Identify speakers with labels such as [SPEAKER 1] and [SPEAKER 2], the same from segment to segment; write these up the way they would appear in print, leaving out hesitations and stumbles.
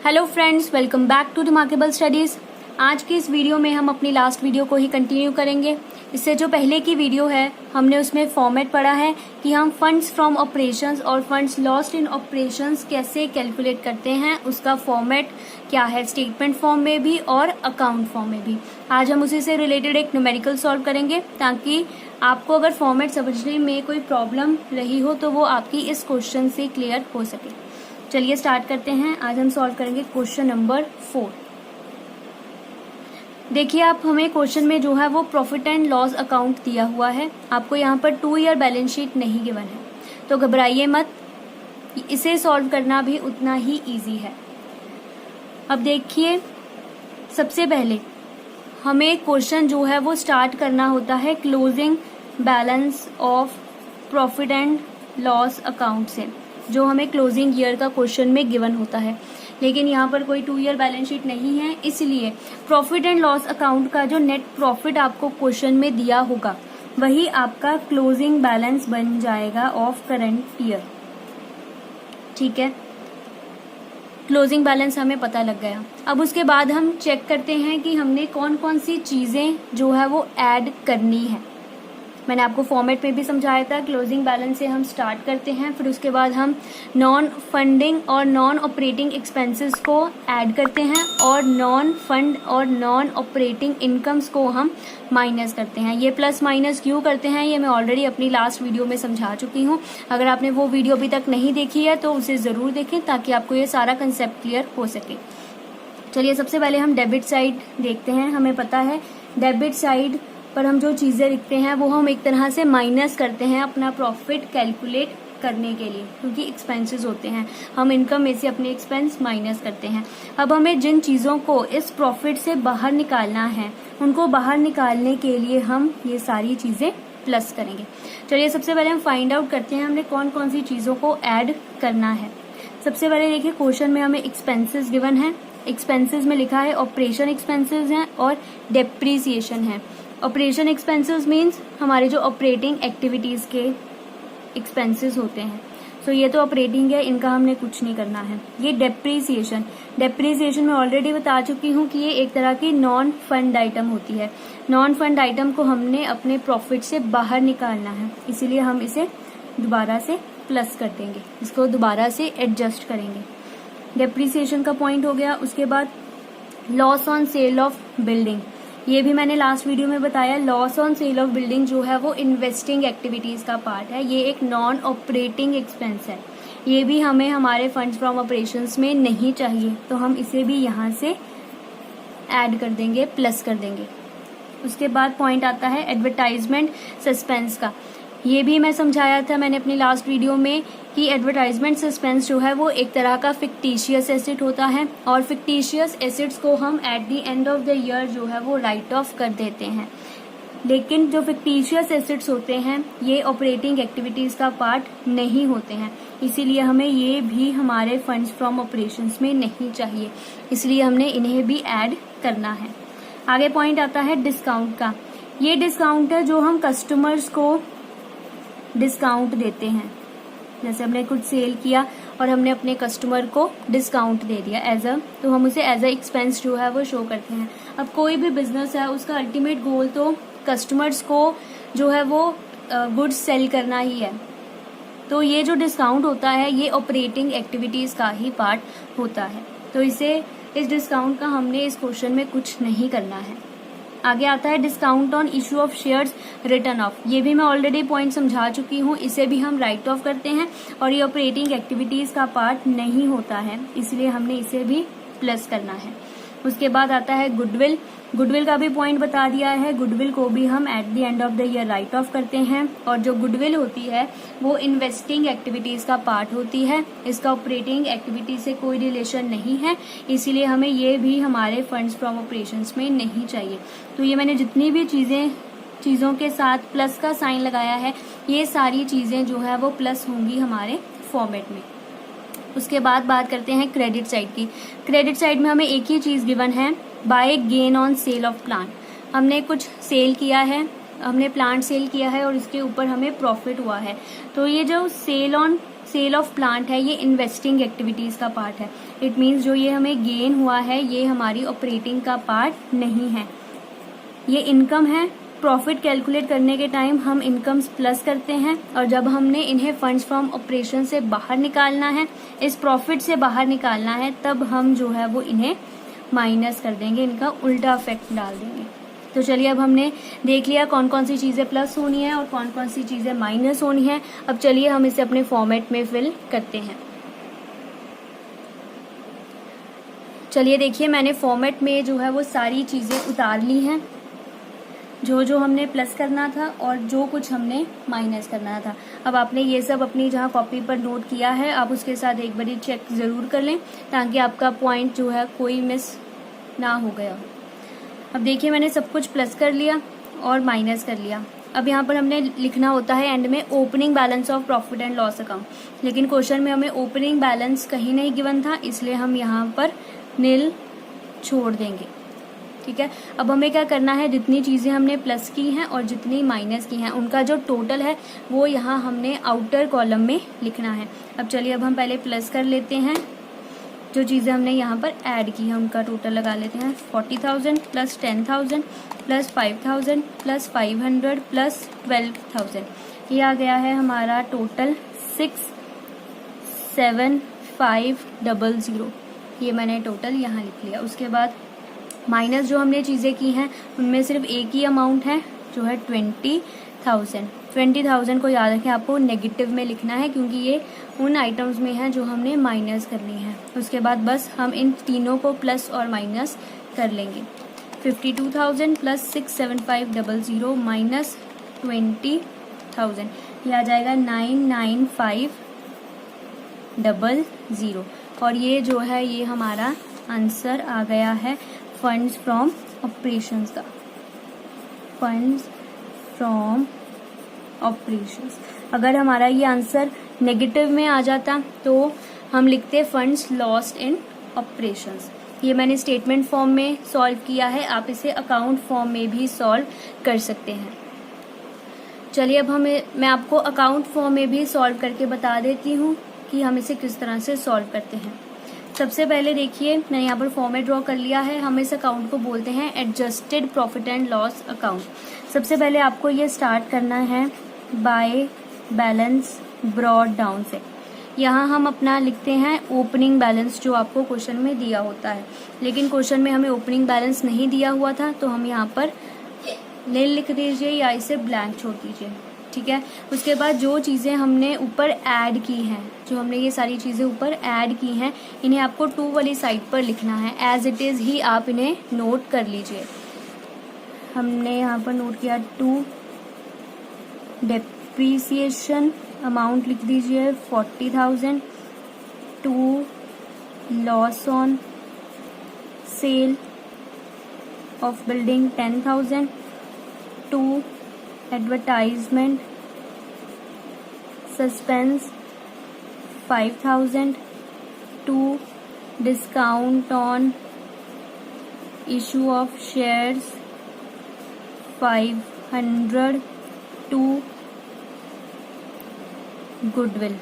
[SPEAKER 1] Hello friends, welcome back to remarkable studies. आज की इस वीडियो में हम अपनी लास्ट वीडियो को ही कंटिन्यू करेंगे। इससे जो पहले की वीडियो है हमने उसमें फॉर्मेट पढ़ा है कि हम फंड्स फ्रॉम ऑपरेशंस और फंड्स लॉस्ट इन ऑपरेशंस कैसे कैलकुलेट करते हैं, उसका फॉर्मेट क्या है, स्टेटमेंट फॉर्म में भी और अकाउंट फॉर्म में भी। आज हम उसी से रिलेटेड एक न्यूमेरिकल सॉल्व करेंगे ताकि आपको अगर फॉर्मेट समझने में कोई प्रॉब्लम रही हो तो वो आपकी इस क्वेश्चन से क्लियर हो सके। चलिए स्टार्ट करते हैं। आज हम सॉल्व करेंगे क्वेश्चन नंबर 4। देखिए आप, हमें क्वेश्चन में जो है वो प्रॉफिट एंड लॉस अकाउंट दिया हुआ है। आपको यहाँ पर 2 ईयर बैलेंस शीट नहीं गिवन है, तो घबराइए मत, इसे सॉल्व करना भी उतना ही इजी है। अब देखिए, सबसे पहले हमें क्वेश्चन जो है वो स्टार्ट करना होता है closing balance of profit and loss account से, जो हमें क्लोजिंग ईयर का क्वेश्चन में गिवन होता है। लेकिन यहाँ पर कोई 2 ईयर बैलेंस शीट नहीं है, इसलिए प्रॉफिट एंड लॉस अकाउंट का जो नेट प्रॉफिट आपको क्वेश्चन में दिया होगा वही आपका क्लोजिंग बैलेंस बन जाएगा ऑफ करंट ईयर। ठीक है, क्लोजिंग बैलेंस हमें पता लग गया। अब उसके बाद हम चेक करते हैं कि हमने कौन कौन सी चीजें जो है वो ऐड करनी है। मैंने आपको फॉर्मेट में भी समझाया था, क्लोजिंग बैलेंस से हम स्टार्ट करते हैं, फिर उसके बाद हम नॉन फंडिंग और नॉन ऑपरेटिंग एक्सपेंसेस को ऐड करते हैं और नॉन फंड और नॉन ऑपरेटिंग इनकम्स को हम माइनस करते हैं। ये प्लस माइनस क्यों करते हैं ये मैं ऑलरेडी अपनी लास्ट वीडियो में समझा चुकी हूँ। अगर आपने वो वीडियो अभी तक नहीं देखी है तो उसे ज़रूर देखें ताकि आपको ये सारा कंसेप्ट क्लियर हो सके। चलिए सबसे पहले हम डेबिट साइड देखते हैं। हमें पता है डेबिट साइड पर हम जो चीज़ें लिखते हैं वो हम एक तरह से माइनस करते हैं अपना प्रॉफिट कैलकुलेट करने के लिए, क्योंकि एक्सपेंसेस होते हैं, हम इनकम में से अपने एक्सपेंस माइनस करते हैं। अब हमें जिन चीज़ों को इस प्रॉफिट से बाहर निकालना है उनको बाहर निकालने के लिए हम ये सारी चीज़ें प्लस करेंगे। चलिए सबसे पहले हम फाइंड आउट करते हैं हमने कौन कौन सी चीज़ों को ऐड करना है। सबसे पहले देखिए, क्वेश्चन में हमें एक्सपेंसेस गिवन है। एक्सपेंसेस में लिखा है ऑपरेशन एक्सपेंसेस हैं और डेप्रीसिएशन है। ऑपरेशन एक्सपेंसेस मीन्स हमारे जो ऑपरेटिंग एक्टिविटीज़ के एक्सपेंसेस होते हैं। सो ये तो ऑपरेटिंग है, इनका हमने कुछ नहीं करना है। ये डेप्रीसिएशन मैं ऑलरेडी बता चुकी हूँ कि ये एक तरह की नॉन फंड आइटम होती है। नॉन फंड आइटम को हमने अपने प्रॉफिट से बाहर निकालना है, इसीलिए हम इसे दोबारा से प्लस कर देंगे, इसको दोबारा से एडजस्ट करेंगे। डेप्रीसिएशन का पॉइंट हो गया। उसके बाद loss on sale of building, ये भी मैंने लास्ट वीडियो में बताया। Loss on sale of building जो है वो इन्वेस्टिंग एक्टिविटीज का पार्ट है, ये एक नॉन ऑपरेटिंग एक्सपेंस है। ये भी हमें हमारे फंड्स फ्रॉम ऑपरेशंस में नहीं चाहिए, तो हम इसे भी यहाँ से ऐड कर देंगे, प्लस कर देंगे। उसके बाद पॉइंट आता है एडवर्टाइजमेंट सस्पेंस का। ये भी मैं समझाया था मैंने अपनी लास्ट वीडियो में कि एडवर्टाइजमेंट सस्पेंस जो है वो एक तरह का फिक्टिशियस एसेट होता है और फिक्टिशियस एसेट्स को हम at the end of the year जो है वो राइट ऑफ कर देते हैं। लेकिन जो फिक्टिशियस एसेट्स होते हैं ये ऑपरेटिंग एक्टिविटीज का पार्ट नहीं होते हैं, इसीलिए हमें ये भी हमारे फंड्स फ्रॉम ऑपरेशंस में नहीं चाहिए, इसलिए हमने इन्हें भी ऐड करना है। आगे पॉइंट आता है डिस्काउंट का। ये डिस्काउंट है जो हम कस्टमर्स को डिस्काउंट देते हैं। जैसे हमने कुछ सेल किया और हमने अपने कस्टमर को डिस्काउंट दे दिया तो हम उसे एज अ एक्सपेंस जो है वो शो करते हैं। अब कोई भी बिजनेस है उसका अल्टीमेट गोल तो कस्टमर्स को जो है वो गुड्स सेल करना ही है, तो ये जो डिस्काउंट होता है ये ऑपरेटिंग एक्टिविटीज का ही पार्ट होता है, तो इस डिस्काउंट का हमने इस क्वेश्चन में कुछ नहीं करना है। आगे आता है discount on issue of shares return of. ये भी मैं ऑलरेडी पॉइंट समझा चुकी हूँ, इसे भी हम राइट ऑफ करते हैं और ये ऑपरेटिंग एक्टिविटीज का पार्ट नहीं होता है, इसलिए हमने इसे भी प्लस करना है। उसके बाद आता है गुडविल का भी पॉइंट बता दिया है। गुडविल को भी हम at the end of the year right of करते हैं और जो गुडविल होती है वो इन्वेस्टिंग एक्टिविटीज का पार्ट होती है, इसका ऑपरेटिंग एक्टिविटी से कोई रिलेशन नहीं है, इसीलिए हमें ये भी हमारे फंड्स फ्रॉम ऑपरेशंस में नहीं चाहिए। तो ये मैंने जितनी भी चीज़ों के साथ प्लस का साइन लगाया है ये सारी चीज़ें जो है वो प्लस होंगी हमारे फॉर्मेट में। उसके बाद बात करते हैं क्रेडिट साइड की। क्रेडिट साइड में हमें एक ही चीज़ गिवन है, by gain on sale of plant. हमने कुछ सेल किया है, हमने प्लांट सेल किया है और इसके ऊपर हमें प्रॉफिट हुआ है, तो ये जो सेल ऑफ प्लांट है ये इन्वेस्टिंग एक्टिविटीज़ का पार्ट है। इट मीन्स जो ये हमें गेन हुआ है ये हमारी ऑपरेटिंग का पार्ट नहीं है, ये इनकम है। प्रॉफिट कैलकुलेट करने के टाइम हम इनकम्स प्लस करते हैं, और जब हमने इन्हें फंड्स फ्रॉम ऑपरेशन से बाहर निकालना है, इस प्रॉफिट से बाहर निकालना है, तब हम जो है वो इन्हें माइनस कर देंगे, इनका उल्टा इफेक्ट डाल देंगे। तो चलिए अब हमने देख लिया कौन कौन सी चीज़ें प्लस होनी है और कौन कौन सी चीज़ें माइनस होनी है। अब चलिए हम इसे अपने फॉर्मेट में फिल करते हैं। चलिए देखिए मैंने फॉर्मेट में जो है वो सारी चीज़ें उतार ली हैं, जो जो हमने प्लस करना था और जो कुछ हमने माइनस करना था। अब आपने ये सब अपनी जहाँ कॉपी पर नोट किया है आप उसके साथ एक बारी चेक ज़रूर कर लें, ताकि आपका पॉइंट जो है कोई मिस ना हो गया हो। अब देखिए मैंने सब कुछ प्लस कर लिया और माइनस कर लिया। अब यहाँ पर हमने लिखना होता है एंड में opening balance of profit and loss account, लेकिन क्वेश्चन में हमें ओपनिंग बैलेंस कहीं नहीं गिवन था, इसलिए हम यहाँ पर नील छोड़ देंगे। ठीक है, अब हमें क्या करना है, जितनी चीज़ें हमने प्लस की हैं और जितनी माइनस की हैं उनका जो टोटल है वो यहाँ हमने आउटर कॉलम में लिखना है। अब चलिए अब हम पहले प्लस कर लेते हैं, जो चीज़ें हमने यहाँ पर ऐड की हैं उनका टोटल लगा लेते हैं। 40,000 प्लस 10,000 प्लस 5,000 प्लस 500 प्लस 12,000, ये आ गया है हमारा टोटल 67500। ये मैंने टोटल यहाँ लिख लिया। उसके बाद माइनस जो हमने चीज़ें की हैं उनमें सिर्फ एक ही अमाउंट है जो है 20,000। 20,000 को याद रखें, आपको नेगेटिव में लिखना है क्योंकि ये उन आइटम्स में है जो हमने माइनस करनी है। उसके बाद बस हम इन तीनों को प्लस और माइनस कर लेंगे। 52,000 प्लस 67500 माइनस 20,000, ये आ जाएगा 99500, और ये जो है ये हमारा आंसर आ गया है फंड्स फ्रॉम ऑपरेशंस का। फंड्स फ्रॉम ऑपरेशंस, अगर हमारा ये आंसर नेगेटिव में आ जाता तो हम लिखते फंड्स लॉस्ट इन ऑपरेशंस। ये मैंने स्टेटमेंट फॉर्म में सॉल्व किया है, आप इसे अकाउंट फॉर्म में भी सॉल्व कर सकते हैं। चलिए अब मैं आपको अकाउंट फॉर्म में भी सॉल्व करके बता देती हूँ कि हम इसे किस तरह से सॉल्व करते हैं। सबसे पहले देखिए मैंने यहाँ पर फॉर्मेट ड्रॉ कर लिया है। हम इस अकाउंट को बोलते हैं adjusted profit and loss account. सबसे पहले आपको ये स्टार्ट करना है बाय बैलेंस ब्रॉड डाउन से। यहाँ हम अपना लिखते हैं ओपनिंग बैलेंस जो आपको क्वेश्चन में दिया होता है, लेकिन क्वेश्चन में हमें ओपनिंग बैलेंस नहीं दिया हुआ था तो हम यहाँ पर नील लिख दीजिए या इसे ब्लैंक छोड़ दीजिए। ठीक है, उसके बाद जो चीज़ें हमने ऊपर ऐड की हैं, जो हमने ये सारी चीज़ें ऊपर ऐड की हैं, इन्हें आपको 2 वाली साइड पर लिखना है। एज इट इज़ ही आप इन्हें नोट कर लीजिए। हमने यहाँ पर नोट किया 2 डेप्रीसिएशन अमाउंट लिख दीजिए 40,000, 2 loss on sale of building 10,000, 2 advertisement suspense 5,000, 2 discount on issue of shares 500, 2 goodwill,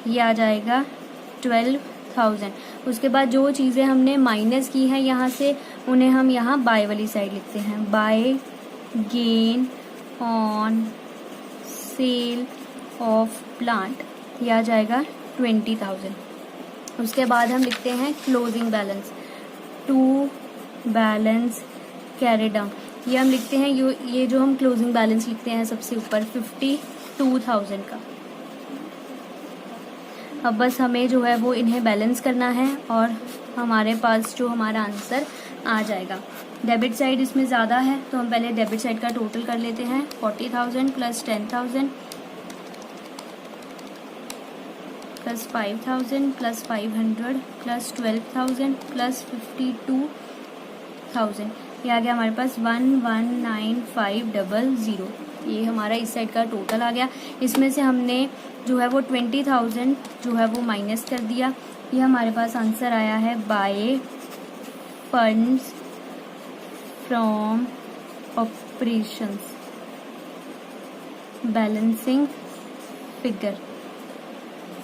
[SPEAKER 1] ये आ जाएगा 12,000। उसके बाद जो चीज़ें हमने माइनस की हैं यहाँ से उन्हें हम यहाँ बाय वाली साइड लिखते हैं। By gain on sale of plant, ये आ जाएगा 20,000। उसके बाद हम लिखते हैं closing balance 2 balance carry down, ये हम लिखते हैं ये जो हम क्लोजिंग बैलेंस लिखते हैं सबसे ऊपर 52,000 का। अब बस हमें जो है वो इन्हें बैलेंस करना है और हमारे पास जो हमारा आंसर आ जाएगा। डेबिट साइड इसमें ज़्यादा है तो हम पहले डेबिट साइड का टोटल कर लेते हैं। 40,000 plus 10,000 plus 5,000 plus 500 plus 12,000 plus 52,000, ये आ गया हमारे पास 119500। ये हमारा इस साइड का टोटल आ गया। इसमें से हमने जो है वो 20,000 जो है वो माइनस कर दिया। ये हमारे पास आंसर आया है by funds from operations balancing figure.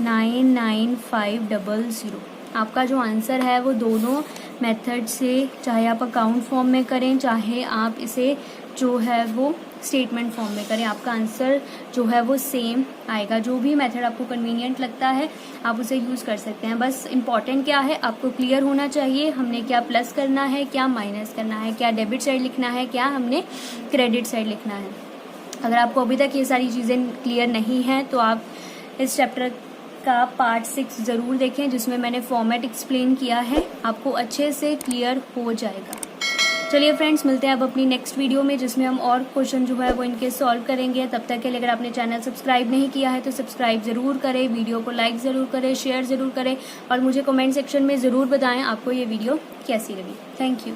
[SPEAKER 1] 99,500। आपका जो आंसर है वो दोनों मेथड से, चाहे आप अकाउंट फॉर्म में करें, चाहे आप इसे जो है वो स्टेटमेंट फॉर्म में करें, आपका आंसर जो है वो सेम आएगा। जो भी मेथड आपको कन्वीनियंट लगता है आप उसे यूज़ कर सकते हैं। बस इम्पॉर्टेंट क्या है, आपको क्लियर होना चाहिए हमने क्या प्लस करना है, क्या माइनस करना है, क्या डेबिट साइड लिखना है, क्या हमने क्रेडिट साइड लिखना है। अगर आपको अभी तक ये सारी चीज़ें क्लियर नहीं हैं तो आप इस चैप्टर का पार्ट 6 ज़रूर देखें, जिसमें मैंने फॉर्मेट एक्सप्लेन किया है, आपको अच्छे से क्लियर हो जाएगा। चलिए फ्रेंड्स, मिलते हैं अब अपनी नेक्स्ट वीडियो में, जिसमें हम और क्वेश्चन जो है वो इनके सॉल्व करेंगे। तब तक के लिए अगर आपने चैनल सब्सक्राइब नहीं किया है तो सब्सक्राइब ज़रूर करें, वीडियो को लाइक ज़रूर करें, शेयर ज़रूर करें और मुझे कमेंट सेक्शन में ज़रूर बताएं आपको ये वीडियो कैसी लगी। Thank you.